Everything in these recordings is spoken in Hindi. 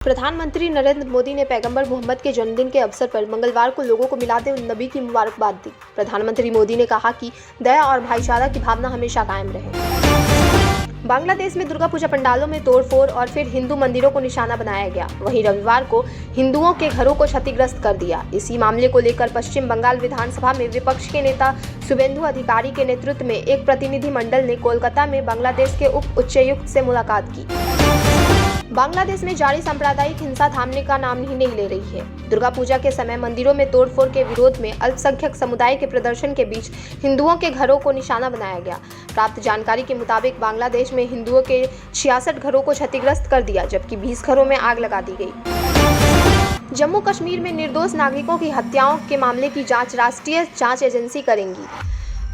प्रधानमंत्री नरेंद्र मोदी ने पैगंबर मोहम्मद के जन्मदिन के अवसर पर मंगलवार को लोगों को मिलादे उन नबी की मुबारकबाद दी। प्रधानमंत्री मोदी ने कहा कि दया और भाईचारा की भावना हमेशा कायम रहे। बांग्लादेश में दुर्गा पूजा पंडालों में तोड़फोड़ और फिर हिंदू मंदिरों को निशाना बनाया गया। वहीं रविवार को हिंदुओं के घरों को क्षतिग्रस्त कर दिया। इसी मामले को लेकर पश्चिम बंगाल विधानसभा में विपक्ष के नेता शुभेंदु अधिकारी के नेतृत्व में एक प्रतिनिधि मंडल ने कोलकाता में बांग्लादेश के उप उच्चायुक्त से मुलाकात की। बांग्लादेश में जारी सांप्रदायिक हिंसा थामने का नाम ही नहीं ले रही है। दुर्गा पूजा के समय मंदिरों में तोड़फोड़ के विरोध में अल्पसंख्यक समुदाय के प्रदर्शन के बीच हिंदुओं के घरों को निशाना बनाया गया। प्राप्त जानकारी के मुताबिक बांग्लादेश में हिंदुओं के 66 घरों को क्षतिग्रस्त कर दिया, जबकि 20 घरों में आग लगा दी गई। जम्मू कश्मीर में निर्दोष नागरिकों की हत्याओं के मामले की जांच राष्ट्रीय जांच एजेंसी करेंगी।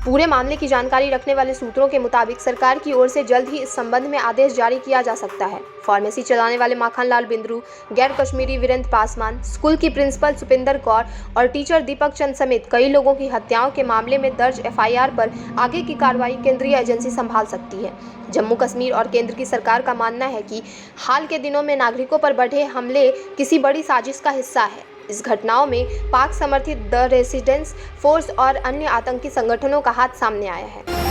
पूरे मामले की जानकारी रखने वाले सूत्रों के मुताबिक सरकार की ओर से जल्द ही इस संबंध में आदेश जारी किया जा सकता है। फार्मेसी चलाने वाले माखन लाल बिंद्रू, गैर कश्मीरी वीरेंद्र पासवान, स्कूल की प्रिंसिपल सुपिंदर कौर और टीचर दीपक चंद समेत कई लोगों की हत्याओं के मामले में दर्ज एफआईआर पर आगे की कार्रवाई केंद्रीय एजेंसी संभाल सकती है। जम्मू कश्मीर और केंद्र की सरकार का मानना है कि हाल के दिनों में नागरिकों पर बढ़े हमले किसी बड़ी साजिश का हिस्सा है। इस घटनाओं में पाक समर्थित द रेसिस्टेंस फोर्स और अन्य आतंकी संगठनों का हाथ सामने आया है।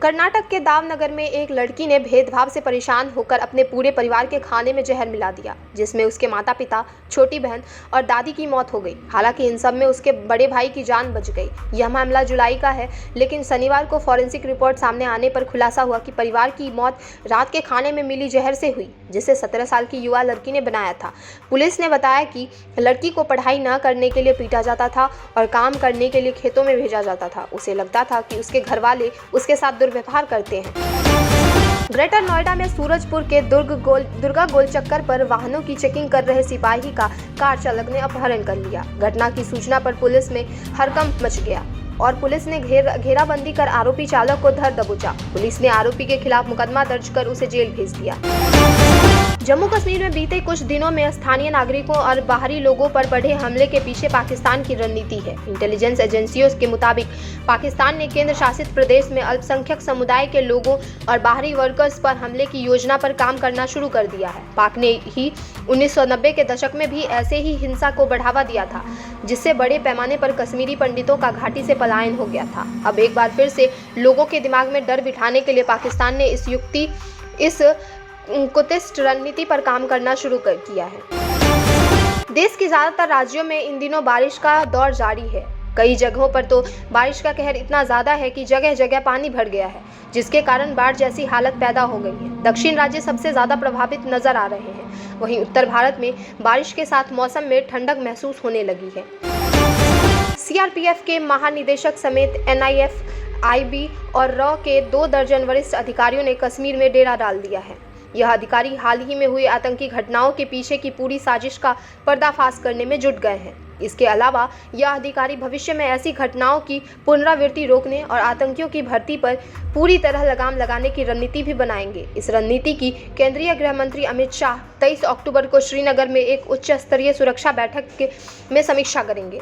कर्नाटक के दावनगर में एक लड़की ने भेदभाव से परेशान होकर अपने पूरे परिवार के खाने में जहर मिला दिया, जिसमें उसके माता पिता, छोटी बहन और दादी की मौत हो गई। हालांकि इन सब में उसके बड़े भाई की जान बच गई। यह मामला जुलाई का है, लेकिन शनिवार को फॉरेंसिक रिपोर्ट सामने आने पर खुलासा हुआ कि परिवार की मौत रात के खाने में मिली जहर से हुई, जिसे 17 साल की युवा लड़की ने बनाया था। पुलिस ने बताया कि लड़की को पढ़ाई न करने के लिए पीटा जाता था और काम करने के लिए खेतों में भेजा जाता था। उसे लगता था कि उसके घर वाले उसके साथ दुर्व्यवहार करते हैं। ग्रेटर नोएडा में सूरजपुर के दुर्गा गोल चक्कर पर वाहनों की चेकिंग कर रहे सिपाही का कार चालक ने अपहरण कर लिया। घटना की सूचना पर पुलिस में हड़कंप मच गया और पुलिस ने घेराबंदी कर आरोपी चालक को धर दबोचा। पुलिस ने आरोपी के खिलाफ मुकदमा दर्ज कर उसे जेल भेज दिया। जम्मू कश्मीर में बीते कुछ दिनों में स्थानीय नागरिकों और बाहरी लोगों पर बढ़े हमले के पीछे पाकिस्तान की रणनीति है। इंटेलिजेंस एजेंसियों के मुताबिक पाकिस्तान ने केंद्र शासित प्रदेश में अल्पसंख्यक समुदाय के लोगों और बाहरी वर्कर्स पर हमले की योजना पर काम करना शुरू कर दिया है। पाक ने ही 1990 के दशक में भी ऐसे ही हिंसा को बढ़ावा दिया था, जिससे बड़े पैमाने पर कश्मीरी पंडितों का घाटी से पलायन हो गया था। अब एक बार फिर से लोगों के दिमाग में डर बिठाने के लिए पाकिस्तान ने इस कुतिष्ठ रणनीति पर काम करना शुरू कर किया है। देश के ज्यादातर राज्यों में इन दिनों बारिश का दौर जारी है। कई जगहों पर तो बारिश का कहर इतना ज्यादा है कि जगह जगह पानी भर गया है, जिसके कारण बाढ़ जैसी हालत पैदा हो गई है। दक्षिण राज्य सबसे ज्यादा प्रभावित नजर आ रहे हैं। वहीं उत्तर भारत में बारिश के साथ मौसम में ठंडक महसूस होने लगी है। सीआरपीएफ के महानिदेशक समेत एनआईएफ, आईबी और रॉ के 2 दर्जन वरिष्ठ अधिकारियों ने कश्मीर में डेरा डाल दिया है। यह अधिकारी हाल ही में हुई आतंकी घटनाओं के पीछे की पूरी साजिश का पर्दाफाश करने में जुट गए हैं। इसके अलावा यह अधिकारी भविष्य में ऐसी घटनाओं की पुनरावृत्ति रोकने और आतंकियों की भर्ती पर पूरी तरह लगाम लगाने की रणनीति भी बनाएंगे। इस रणनीति की केंद्रीय गृह मंत्री अमित शाह 23 अक्टूबर को श्रीनगर में एक उच्च स्तरीय सुरक्षा बैठक में समीक्षा करेंगे।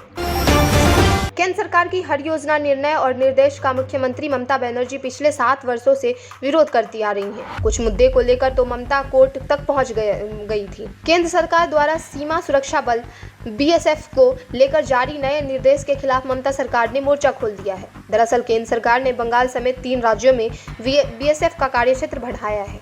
केंद्र सरकार की हर योजना, निर्णय और निर्देश का मुख्यमंत्री ममता बनर्जी पिछले 7 वर्षों से विरोध करती आ रही हैं। कुछ मुद्दे को लेकर तो ममता कोर्ट तक पहुंच गई थी। केंद्र सरकार द्वारा सीमा सुरक्षा बल बीएसएफ को लेकर जारी नए निर्देश के खिलाफ ममता सरकार ने मोर्चा खोल दिया है। दरअसल केंद्र सरकार ने बंगाल समेत 3 राज्यों में बीएसएफ का कार्यक्षेत्र बढ़ाया है।